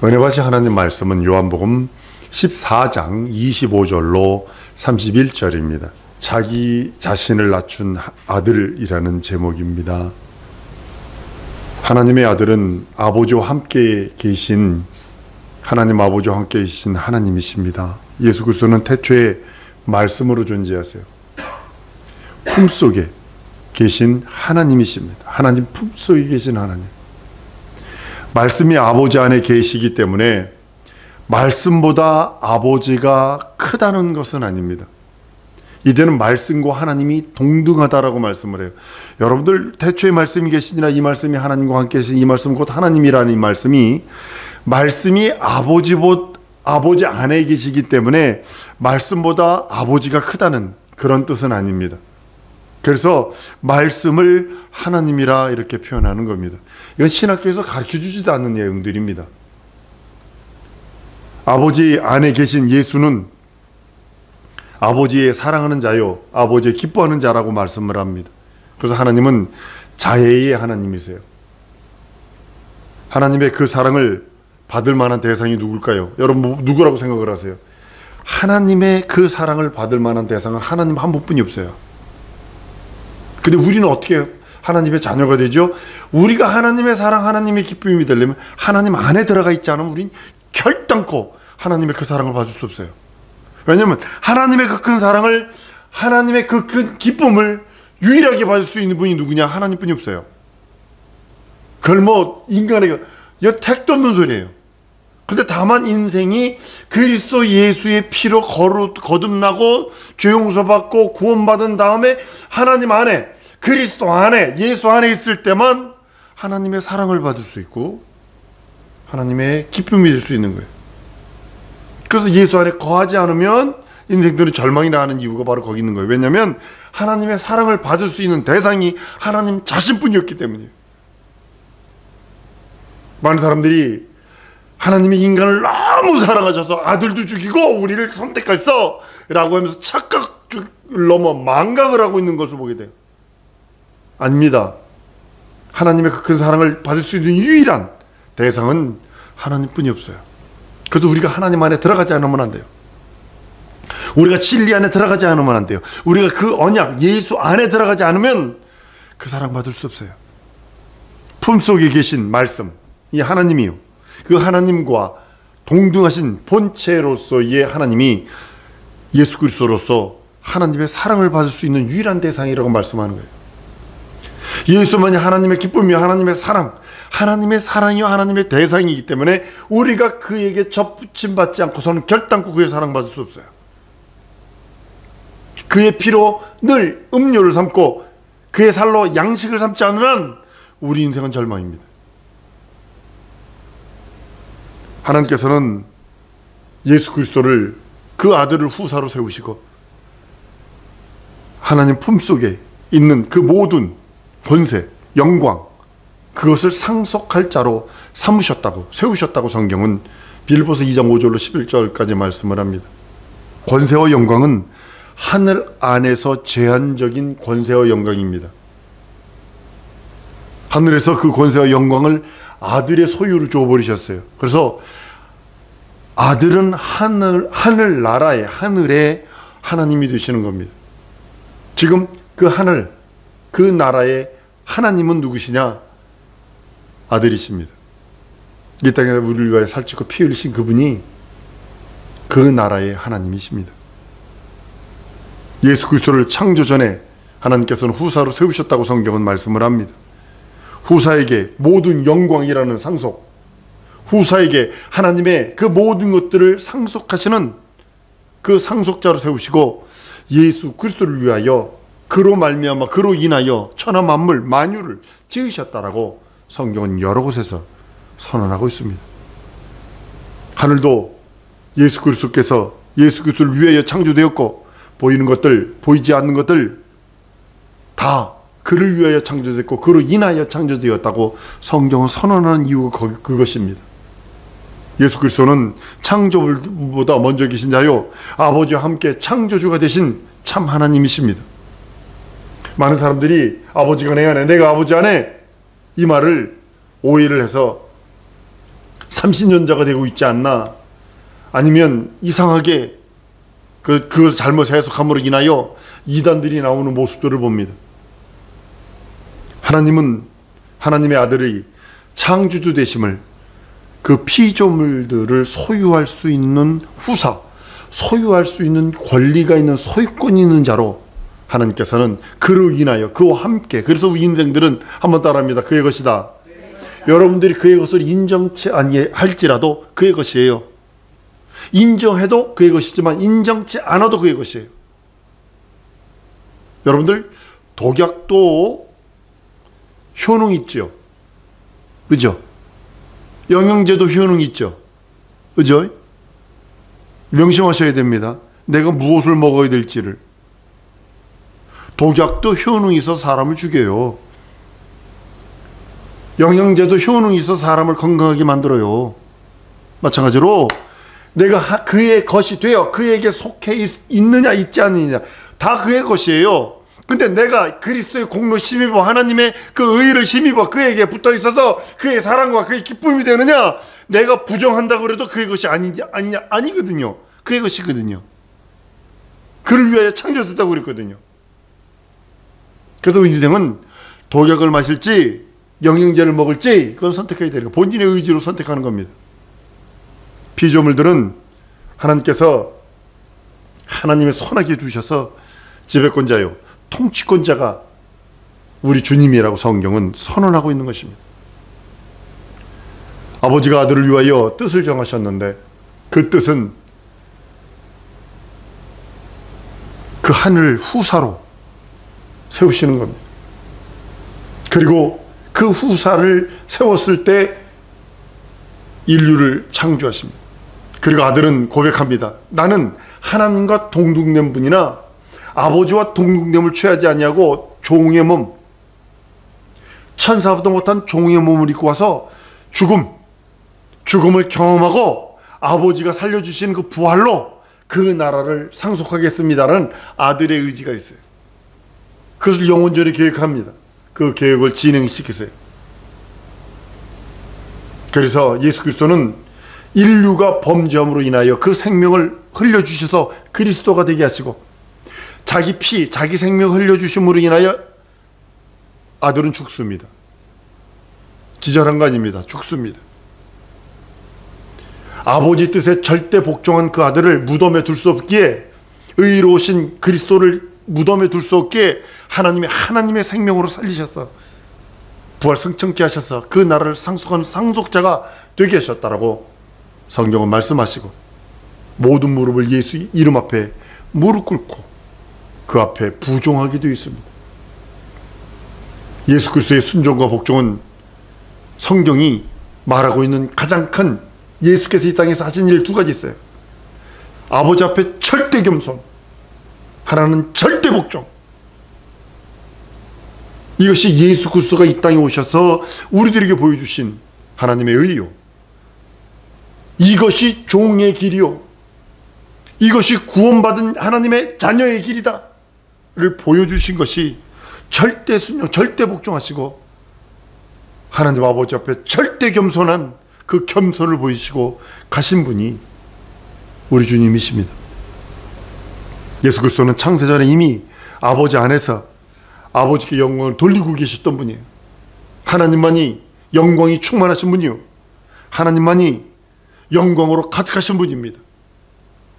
은혜받으신 하나님 말씀은 요한복음 14장 25절로 31절입니다. 자기 자신을 낮춘 아들이라는 제목입니다. 하나님의 아들은 아버지와 함께 계신 하나님 아버지와 함께 계신 하나님이십니다. 예수 그리스도는 태초에 말씀으로 존재하세요. 품속에 계신 하나님이십니다. 하나님 품속에 계신 하나님. 말씀이 아버지 안에 계시기 때문에 말씀보다 아버지가 크다는 것은 아닙니다. 이제는 말씀과 하나님이 동등하다라고 말씀을 해요. 여러분들 태초에 말씀이 계시니라, 이 말씀이 하나님과 함께 계신 이 말씀 곧 하나님이라는 이 말씀이 아버지 안에 계시기 때문에 말씀보다 아버지가 크다는 그런 뜻은 아닙니다. 그래서 말씀을 하나님이라 이렇게 표현하는 겁니다. 이건 신학교에서 가르쳐주지도 않는 내용들입니다. 아버지 안에 계신 예수는 아버지의 사랑하는 자요, 아버지의 기뻐하는 자라고 말씀을 합니다. 그래서 하나님은 자애의 하나님이세요. 하나님의 그 사랑을 받을 만한 대상이 누굴까요? 여러분 누구라고 생각을 하세요? 하나님의 그 사랑을 받을 만한 대상은 하나님 한 분뿐이 없어요. 근데 우리는 어떻게 하나님의 자녀가 되죠? 우리가 하나님의 사랑, 하나님의 기쁨이 되려면 하나님 안에 들어가 있지 않으면 우린 결단코 하나님의 그 사랑을 받을 수 없어요. 왜냐하면 하나님의 그 큰 사랑을, 하나님의 그 큰 기쁨을 유일하게 받을 수 있는 분이 누구냐? 하나님뿐이 없어요. 그걸 인간에게 택도 없는 소리예요. 근데 다만 인생이 그리스도 예수의 피로 거듭나고 죄 용서받고 구원받은 다음에 하나님 안에, 그리스도 안에, 예수 안에 있을 때만 하나님의 사랑을 받을 수 있고 하나님의 기쁨이 될 수 있는 거예요. 그래서 예수 안에 거하지 않으면 인생들은 절망이 나는 이유가 바로 거기 있는 거예요. 왜냐하면 하나님의 사랑을 받을 수 있는 대상이 하나님 자신뿐이었기 때문이에요. 많은 사람들이 하나님이 인간을 너무 사랑하셔서 아들도 죽이고 우리를 선택했어 라고 하면서 착각을 넘어 망각을 하고 있는 것을 보게 돼요. 아닙니다. 하나님의 그 큰 사랑을 받을 수 있는 유일한 대상은 하나님뿐이 없어요. 그래서 우리가 하나님 안에 들어가지 않으면 안 돼요. 우리가 진리 안에 들어가지 않으면 안 돼요. 우리가 그 언약 예수 안에 들어가지 않으면 그 사랑 받을 수 없어요. 품속에 계신 말씀, 이 하나님이요, 그 하나님과 동등하신 본체로서의 하나님이 예수 그리스도로서 하나님의 사랑을 받을 수 있는 유일한 대상이라고 말씀하는 거예요. 예수만이 하나님의 기쁨이요, 하나님의 사랑, 하나님의 사랑이요, 하나님의 대상이기 때문에 우리가 그에게 접붙임 받지 않고서는 결단코 그의 사랑 받을 수 없어요. 그의 피로 늘 음료를 삼고 그의 살로 양식을 삼지 않으면 우리 인생은 절망입니다. 하나님께서는 예수 그리스도를, 그 아들을 후사로 세우시고 하나님 품속에 있는 그 모든 권세, 영광, 그것을 상속할 자로 삼으셨다고, 세우셨다고 성경은 빌립보서 2장 5절로 11절까지 말씀을 합니다. 권세와 영광은 하늘 안에서 제한적인 권세와 영광입니다. 하늘에서 그 권세와 영광을 아들의 소유로 줘버리셨어요. 그래서 아들은 하늘나라의, 하늘의 하나님이 되시는 겁니다. 지금 그 하늘, 그 나라의 하나님은 누구시냐? 아들이십니다. 이 땅에 우리를 위하여 살찌고 피 흘리신 그분이 그 나라의 하나님이십니다. 예수 그리스도를 창조 전에 하나님께서는 후사로 세우셨다고 성경은 말씀을 합니다. 후사에게 모든 영광이라는 상속, 후사에게 하나님의 그 모든 것들을 상속하시는 그 상속자로 세우시고 예수 그리스도를 위하여 그로 말미암아 그로 인하여 천하 만물 만유를 지으셨다라고 성경은 여러 곳에서 선언하고 있습니다. 하늘도 예수 그리스도께서 예수 그리스도를 위하여 창조되었고 보이는 것들, 보이지 않는 것들 다 그를 위하여 창조됐고 그로 인하여 창조되었다고 성경은 선언하는 이유가 그것입니다. 예수 그리스도는 창조보다 먼저 계신 자요, 아버지와 함께 창조주가 되신 참 하나님이십니다. 많은 사람들이 아버지가 내 안에, 내가 아버지 안에, 이 말을 오해를 해서 삼신전자가 되고 있지 않나, 아니면 이상하게 그걸 잘못 해석함으로 인하여 이단들이 나오는 모습들을 봅니다. 하나님은 하나님의 아들의 창조주 되심을, 그 피조물들을 소유할 수 있는 후사, 소유할 수 있는 권리가 있는 소유권이 있는 자로 하나님께서는 그로 인하여 그와 함께, 그래서 우리 인생들은 한번 따라합니다. 그의 것이다. 여러분들이 그의 것을 인정치 아니할지라도 그의 것이에요. 인정해도 그의 것이지만 인정치 않아도 그의 것이에요. 여러분들, 독약도 효능 있죠. 그죠? 영양제도 효능 있죠. 그죠? 명심하셔야 됩니다. 내가 무엇을 먹어야 될지를. 독약도 효능이 있어서 사람을 죽여요. 영양제도 효능이 있어서 사람을 건강하게 만들어요. 마찬가지로 내가 그의 것이 되어 그에게 속해 있느냐 있지 않느냐 다 그의 것이에요. 근데 내가 그리스도의 공로 힘입어 하나님의 그 의를 힘입어 그에게 붙어 있어서 그의 사랑과 그의 기쁨이 되느냐, 내가 부정한다고 해도 그의 것이 아니거든요. 그의 것이거든요. 그를 위하여 창조됐다고 그랬거든요. 그래서 인생은 독약을 마실지 영양제를 먹을지 그건 선택해야 되는 거예요. 본인의 의지로 선택하는 겁니다. 피조물들은 하나님께서 하나님의 손아귀에 두셔서 지배권자요, 통치권자가 우리 주님이라고 성경은 선언하고 있는 것입니다. 아버지가 아들을 위하여 뜻을 정하셨는데 그 뜻은 그 하늘 후사로 세우시는 겁니다. 그리고 그 후사를 세웠을 때 인류를 창조하십니다. 그리고 아들은 고백합니다. 나는 하나님과 동등된 분이나 아버지와 동등됨을 취하지 아니하고 종의 몸, 천사보다 못한 종의 몸을 입고 와서 죽음을 경험하고 아버지가 살려주시는 그 부활로 그 나라를 상속하겠습니다라는 아들의 의지가 있어요. 그것을 영원전에 계획합니다. 그 계획을 진행시키세요. 그래서 예수 그리스도는 인류가 범죄함으로 인하여 그 생명을 흘려주셔서 그리스도가 되게 하시고, 자기 피, 자기 생명을 흘려주심으로 인하여 아들은 죽습니다. 기절한 거 아닙니다. 죽습니다. 아버지 뜻에 절대 복종한 그 아들을 무덤에 둘 수 없기에, 의로우신 그리스도를 무덤에 둘 수 없기에 하나님의 생명으로 살리셔서 부활 승천케 하셔서 그 나라를 상속하는 상속자가 되게 하셨다라고 성경은 말씀하시고, 모든 무릎을 예수 이름 앞에 무릎 꿇고 그 앞에 부종하게 되어 있습니다. 예수 그리스도의 순종과 복종은 성경이 말하고 있는 가장 큰, 예수께서 이 땅에서 하신 일 두 가지 있어요. 아버지 앞에 절대 겸손, 하나는 절대 복종. 이것이 예수 그리스도가 이 땅에 오셔서 우리들에게 보여주신 하나님의 의요, 이것이 종의 길이요, 이것이 구원받은 하나님의 자녀의 길이다 를 보여주신 것이 절대 순종, 절대 복종하시고 하나님 아버지 앞에 절대 겸손한 그 겸손을 보이시고 가신 분이 우리 주님이십니다. 예수 그리스도는 창세전에 이미 아버지 안에서 아버지께 영광을 돌리고 계셨던 분이에요. 하나님만이 영광이 충만하신 분이요, 하나님만이 영광으로 가득하신 분입니다.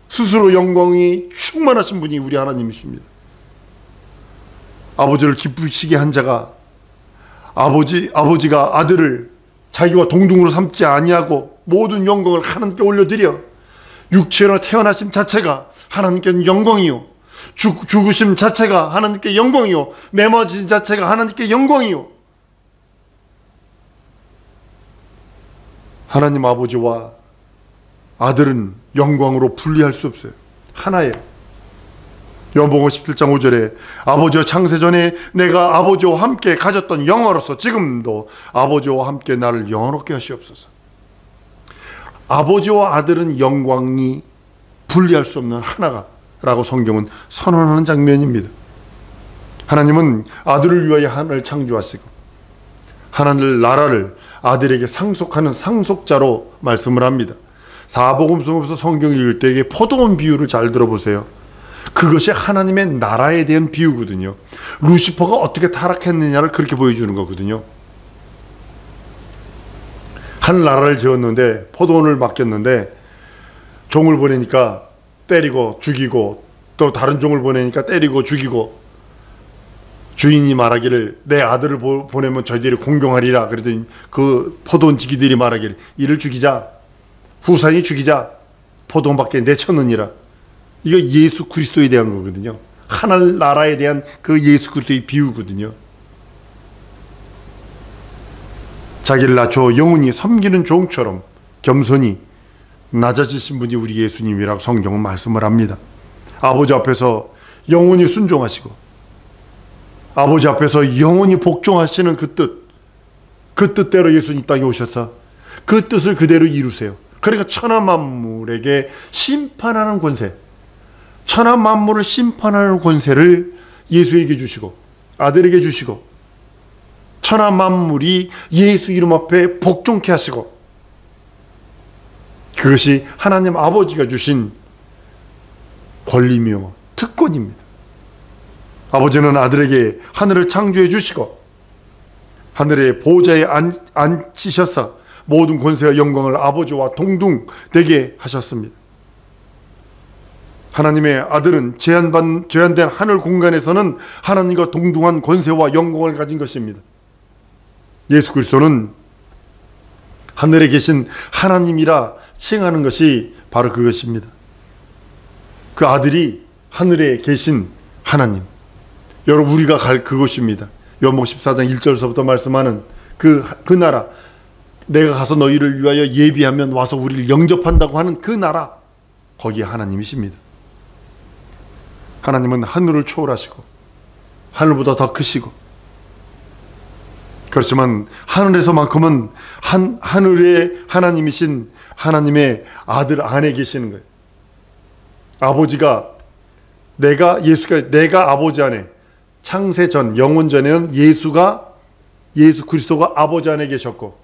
스스로 영광이 충만하신 분이 우리 하나님이십니다. 아버지를 기쁘시게 한 자가, 아버지가 아들을 자기와 동등으로 삼지 아니하고 모든 영광을 하나님께 올려드려, 육체로 태어나심 자체가 하나님께 영광이요, 죽으심 자체가 하나님께 영광이요, 매맞으심 자체가 하나님께 영광이요. 하나님 아버지와 아들은 영광으로 분리할 수 없어요. 하나예요. 요한복음 17장 5절에 아버지와 창세전에 내가 아버지와 함께 가졌던 영화로서 지금도 아버지와 함께 나를 영화롭게 하시옵소서. 아버지와 아들은 영광이 분리할 수 없는 하나라고 성경은 선언하는 장면입니다. 하나님은 아들을 위하여 하늘을 창조하시고 하늘 나라를 아들에게 상속하는 상속자로 말씀을 합니다. 사복음서에서 성경을 읽을 때 포도원 비유를 잘 들어보세요. 그것이 하나님의 나라에 대한 비유거든요. 루시퍼가 어떻게 타락했느냐를 그렇게 보여주는 거거든요. 한 나라를 지었는데 포도원을 맡겼는데 종을 보내니까 때리고 죽이고 또 다른 종을 보내니까 때리고 죽이고 주인이 말하기를 내 아들을 보내면 저희들이 공경하리라. 그랬더니 그 포도원 지기들이 말하기를 이를 죽이자. 후사니 죽이자. 포도원밖에 내쳤느니라. 이거 예수 그리스도에 대한 거거든요. 하늘나라에 대한 그 예수 그리스도의 비유거든요. 자기를 낮춰 영원히 섬기는 종처럼 겸손히 낮아지신 분이 우리 예수님이라고 성경은 말씀을 합니다. 아버지 앞에서 영원히 순종하시고 아버지 앞에서 영원히 복종하시는 그 뜻대로 예수님 땅에 오셔서 그 뜻을 그대로 이루세요. 그러니까 천하 만물에게 심판하는 권세, 천하 만물을 심판하는 권세를 예수에게 주시고 아들에게 주시고 천하 만물이 예수 이름 앞에 복종케 하시고 그것이 하나님 아버지가 주신 권리며 특권입니다. 아버지는 아들에게 하늘을 창조해 주시고 하늘의 보좌에 앉히셔서 모든 권세와 영광을 아버지와 동등되게 하셨습니다. 하나님의 아들은 제한된 하늘 공간에서는 하나님과 동등한 권세와 영광을 가진 것입니다. 예수 그리스도는 하늘에 계신 하나님이라 칭하는 것이 바로 그것입니다. 그 아들이 하늘에 계신 하나님. 여러분 우리가 갈 그곳입니다. 요한복음 14장 1절서부터 말씀하는 그 나라, 내가 가서 너희를 위하여 예비하면 와서 우리를 영접한다고 하는 그 나라, 거기에 하나님이십니다. 하나님은 하늘을 초월하시고 하늘보다 더 크시고 그렇지만 하늘에서만큼은 하늘의 하나님이신 하나님의 아들 안에 계시는 거예요. 아버지가 내가 아버지 안에 창세 전 영원 전에는 예수 그리스도가 아버지 안에 계셨고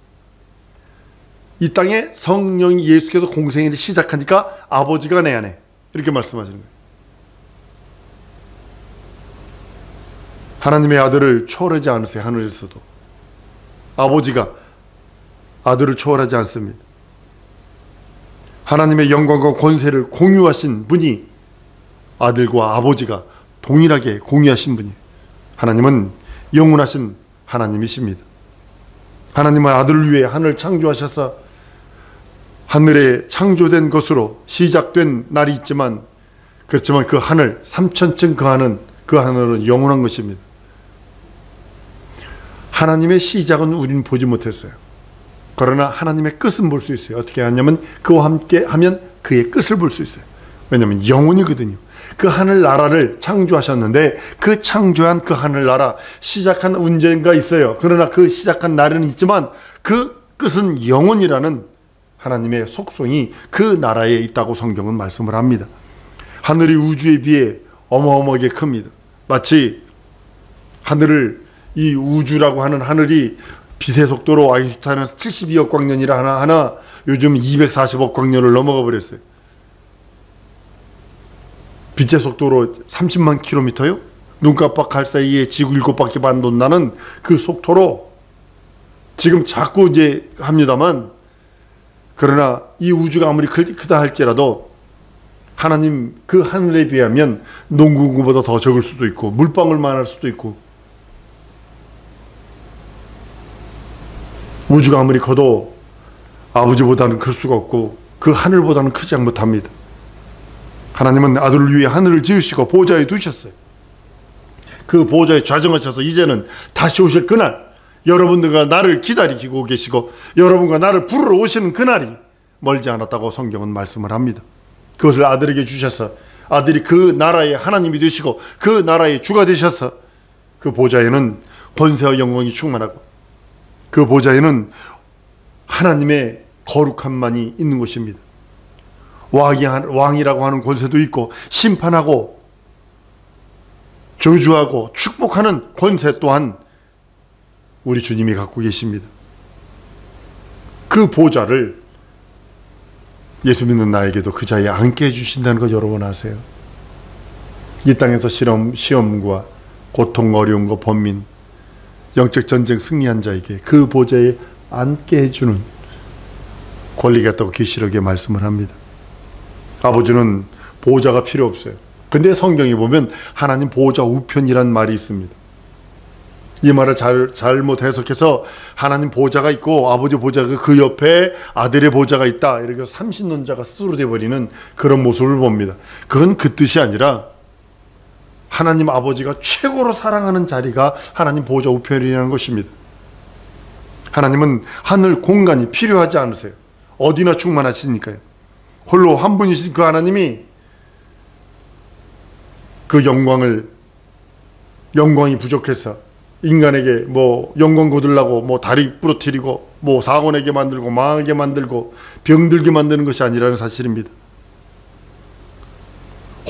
이 땅에 성령이 예수께서 공생애를 시작하니까 아버지가 내 안에 이렇게 말씀하시는 거예요. 하나님의 아들을 초월하지 않으세요. 하늘에서도 아버지가 아들을 초월하지 않습니다. 하나님의 영광과 권세를 공유하신 분이 아들과 아버지가 동일하게 공유하신 분이에요. 하나님은 영원하신 하나님이십니다. 하나님은 아들을 위해 하늘을 창조하셔서 하늘에 창조된 것으로 시작된 날이 있지만 그렇지만 그 하늘 3000층 그 하늘은 영원한 것입니다. 하나님의 시작은 우리는 보지 못했어요. 그러나 하나님의 끝은 볼 수 있어요. 어떻게 하냐면 그와 함께 하면 그의 끝을 볼 수 있어요. 왜냐하면 영원이거든요. 그 하늘나라를 창조하셨는데 그 창조한 그 하늘나라 시작한 언젠가 있어요. 그러나 그 시작한 날은 있지만 그 끝은 영원이라는 하나님의 속성이 그 나라에 있다고 성경은 말씀을 합니다. 하늘이 우주에 비해 어마어마하게 큽니다. 마치 이 우주라고 하는 하늘이 빛의 속도로 아인슈타인은 72억 광년이라 하나 요즘 240억 광년을 넘어가 버렸어요. 빛의 속도로 30만 킬로미터요? 눈 깜빡할 사이에 지구 7바퀴 반 돈다는 그 속도로 지금 자꾸 이제 합니다만 그러나 이 우주가 아무리 크다 할지라도 하나님 그 하늘에 비하면 농구공보다 더 적을 수도 있고 물방울만 할 수도 있고 우주가 아무리 커도 아버지보다는 클 수가 없고 그 하늘보다는 크지 못합니다. 하나님은 아들을 위해 하늘을 지으시고 보좌에 두셨어요. 그 보좌에 좌정하셔서 이제는 다시 오실 그날 여러분들과 나를 기다리고 계시고 여러분과 나를 부르러 오시는 그날이 멀지 않았다고 성경은 말씀을 합니다. 그것을 아들에게 주셔서 아들이 그 나라의 하나님이 되시고 그 나라의 주가 되셔서 그 보좌에는 권세와 영광이 충만하고 그 보좌에는 하나님의 거룩함만이 있는 것입니다. 왕이라고 하는 권세도 있고 심판하고 저주하고 축복하는 권세 또한 우리 주님이 갖고 계십니다. 그 보좌를 예수 믿는 나에게도 그 자리에 앉게 해주신다는 거 여러분 아세요? 이 땅에서 시험과 고통, 어려움과 번민, 영적 전쟁 승리한 자에게 그 보좌에 앉게 해주는 권리가 있다고 계시록에 말씀을 합니다. 아버지는 보좌가 필요 없어요. 근데 성경에 보면 하나님 보좌 우편이란 말이 있습니다. 이 말을 잘못 해석해서 하나님 보좌가 있고 아버지 보좌가 그 옆에 아들의 보좌가 있다, 이렇게 삼신론자가 스스로 되어버리는 그런 모습을 봅니다. 그건 그 뜻이 아니라 하나님 아버지가 최고로 사랑하는 자리가 하나님 보좌 우편이라는 것입니다. 하나님은 하늘 공간이 필요하지 않으세요. 어디나 충만하시니까요. 홀로 한 분이신 그 하나님이 그 영광이 부족해서 인간에게 뭐 영광 거두려고 뭐 다리 부러뜨리고 뭐 사고 내게 만들고 망하게 만들고 병들게 만드는 것이 아니라는 사실입니다.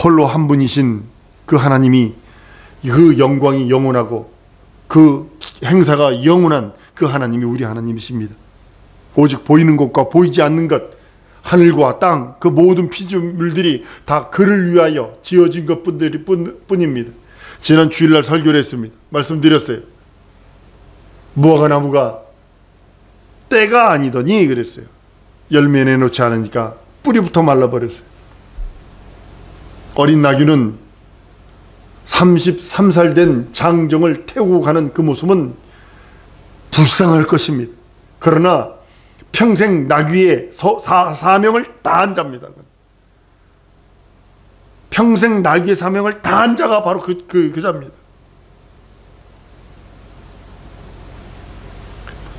홀로 한 분이신 그 하나님이, 그 영광이 영원하고 그 행사가 영원한 그 하나님이 우리 하나님이십니다. 오직 보이는 것과 보이지 않는 것, 하늘과 땅, 그 모든 피조물들이 다 그를 위하여 지어진 것뿐입니다. 지난 주일날 설교를 했습니다. 말씀드렸어요. 무화과 나무가 때가 아니더니 그랬어요. 열매 내놓지 않으니까 뿌리부터 말라버렸어요. 어린 나귀는 33살 된 장정을 태우고 가는 그 모습은 불쌍할 것입니다. 그러나 평생 나귀의 사명을 다한 자입니다. 평생 나귀의 사명을 다한 자가 바로 그 자입니다.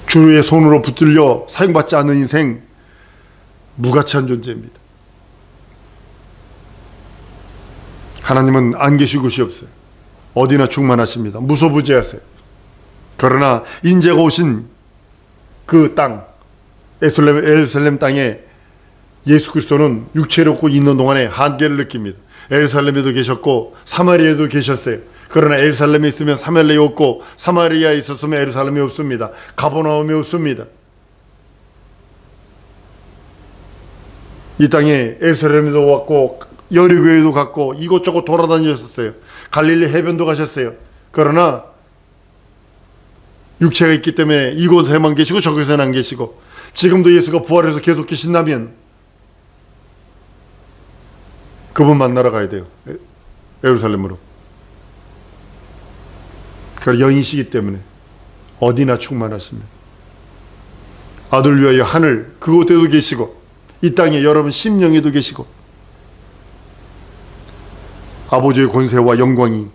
주의 손으로 붙들려 사용받지 않는 인생, 무가치한 존재입니다. 하나님은 안 계실 곳이 없어요. 어디나 충만하십니다. 무소부지하세요. 그러나 인재가 오신 그 땅, 예루살렘 땅에 예수 그리스도는 육체로 없고 있는 동안에 한계를 느낍니다. 예루살렘에도 계셨고 사마리아에도 계셨어요. 그러나 예루살렘에 있으면 사마리아에 없고 사마리아에 있었으면 예루살렘에 없습니다. 가버나움에 없습니다. 이 땅에 예루살렘에도 왔고 여리고에도 갔고 이곳저곳 돌아다니셨어요. 갈릴리 해변도 가셨어요. 그러나 육체가 있기 때문에 이곳에만 계시고 저곳에는 안 계시고, 지금도 예수가 부활해서 계속 계신다면 그분 만나러 가야 돼요. 예루살렘으로. 그걸 여인이시기 때문에 어디나 충만하십니다. 아들 위하여 하늘 그곳에도 계시고 이 땅에 여러분 심령에도 계시고 아버지의 권세와 영광이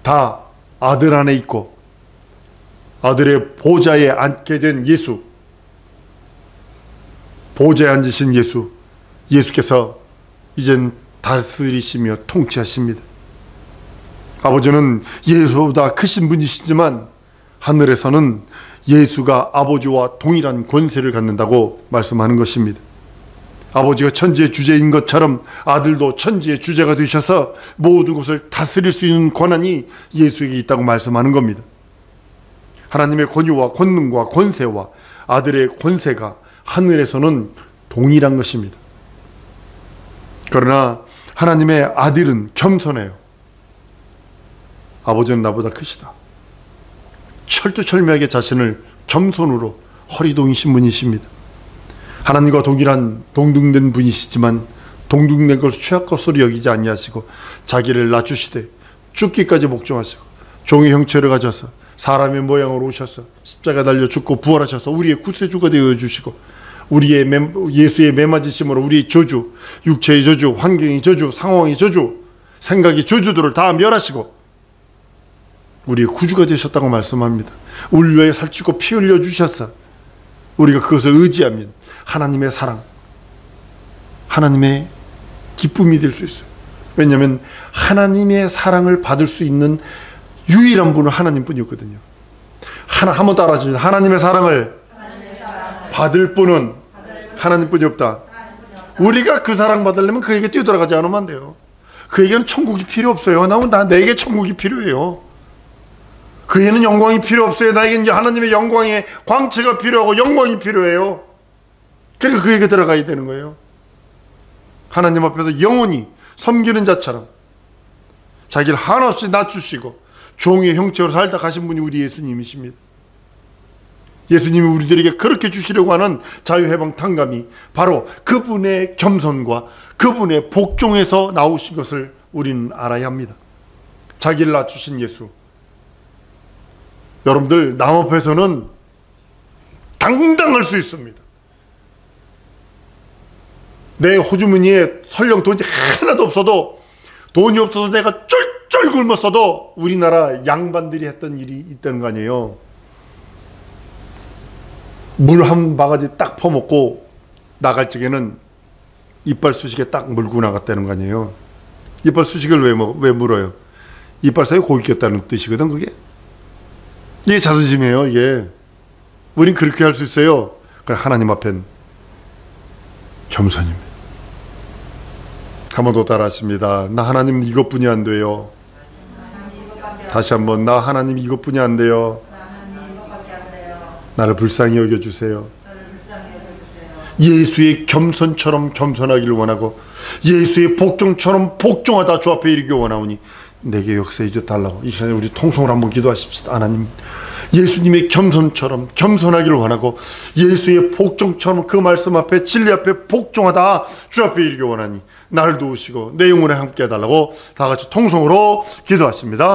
다 아들 안에 있고 아들의 보좌에 앉게 된 예수, 보좌에 앉으신 예수께서 이젠 다스리시며 통치하십니다. 아버지는 예수보다 크신 분이시지만 하늘에서는 예수가 아버지와 동일한 권세를 갖는다고 말씀하는 것입니다. 아버지가 천지의 주제인 것처럼 아들도 천지의 주제가 되셔서 모든 것을 다스릴 수 있는 권한이 예수에게 있다고 말씀하는 겁니다. 하나님의 권위와 권능과 권세와 아들의 권세가 하늘에서는 동일한 것입니다. 그러나 하나님의 아들은 겸손해요. 아버지는 나보다 크시다. 철두철미하게 자신을 겸손으로 허리동이신 분이십니다. 하나님과 동등된 분이시지만 동등된 것을 취할 것으로 여기지 아니하시고 자기를 낮추시되 죽기까지 복종하시고 종의 형체를 가져서 사람의 모양으로 오셔서 십자가 달려 죽고 부활하셔서 우리의 구세주가 되어 주시고 우리의 예수의 매맞으심으로 우리의 저주, 육체의 저주, 환경의 저주, 상황의 저주, 생각의 저주들을 다 멸하시고 우리의 구주가 되셨다고 말씀합니다. 우리 위하여 살찌고 피 흘려 주셨어. 우리가 그것을 의지하면 하나님의 사랑, 하나님의 기쁨이 될 수 있어요. 왜냐하면 하나님의 사랑을 받을 수 있는 유일한 분은 하나님뿐이었거든요. 한번 따라하십니다. 하나님의 사랑을 받을 분은 하나님뿐이 없다. 우리가 그 사랑 받으려면 그에게 뛰어들어가지 않으면 안 돼요. 그에게는 천국이 필요 없어요. 내게 천국이 필요해요. 그에는 영광이 필요 없어요. 나에게는 이제 하나님의 영광의 광채가 필요하고 영광이 필요해요. 그러니까 그에게 들어가야 되는 거예요. 하나님 앞에서 영원히 섬기는 자처럼 자기를 한없이 낮추시고 종의 형체로 살다 가신 분이 우리 예수님이십니다. 예수님이 우리들에게 그렇게 주시려고 하는 자유해방탕감이 바로 그분의 겸손과 그분의 복종에서 나오신 것을 우리는 알아야 합니다. 자기를 낮추신 예수. 여러분들 남 앞에서는 당당할 수 있습니다. 내 호주머니에 설령 돈이 하나도 없어도, 돈이 없어서 내가 쫄쫄 굶었어도 우리나라 양반들이 했던 일이 있다는 거 아니에요. 물 한 바가지 딱 퍼먹고 나갈 적에는 이빨 쑤시개 딱 물고 나갔다는 거 아니에요. 이빨 쑤시개를 왜 물어요? 이빨 사이에 고기 꼈다는 뜻이거든, 그게. 이게 자존심이에요, 이게. 우린 그렇게 할 수 있어요. 그럼 하나님 앞엔 겸손입니다. 한 번 더 따라하십니다. 나 하나님 이것뿐이 안 돼요. 다시 한번, 나 하나님 이것뿐이 안 돼요. 나를 불쌍히 여겨주세요. 예수의 겸손처럼 겸손하기를 원하고 예수의 복종처럼 복종하다 주 앞에 이르기 원하오니 내게 역사해 줘 달라고. 이 시간에 우리 통성으로 한번 기도하십시다. 하나님, 예수님의 겸손처럼 겸손하기를 원하고 예수의 복종처럼 그 말씀 앞에 진리 앞에 복종하다 주 앞에 이르기 원하니 나를 도우시고 내 영혼에 함께 해달라고 다 같이 통성으로 기도하십니다.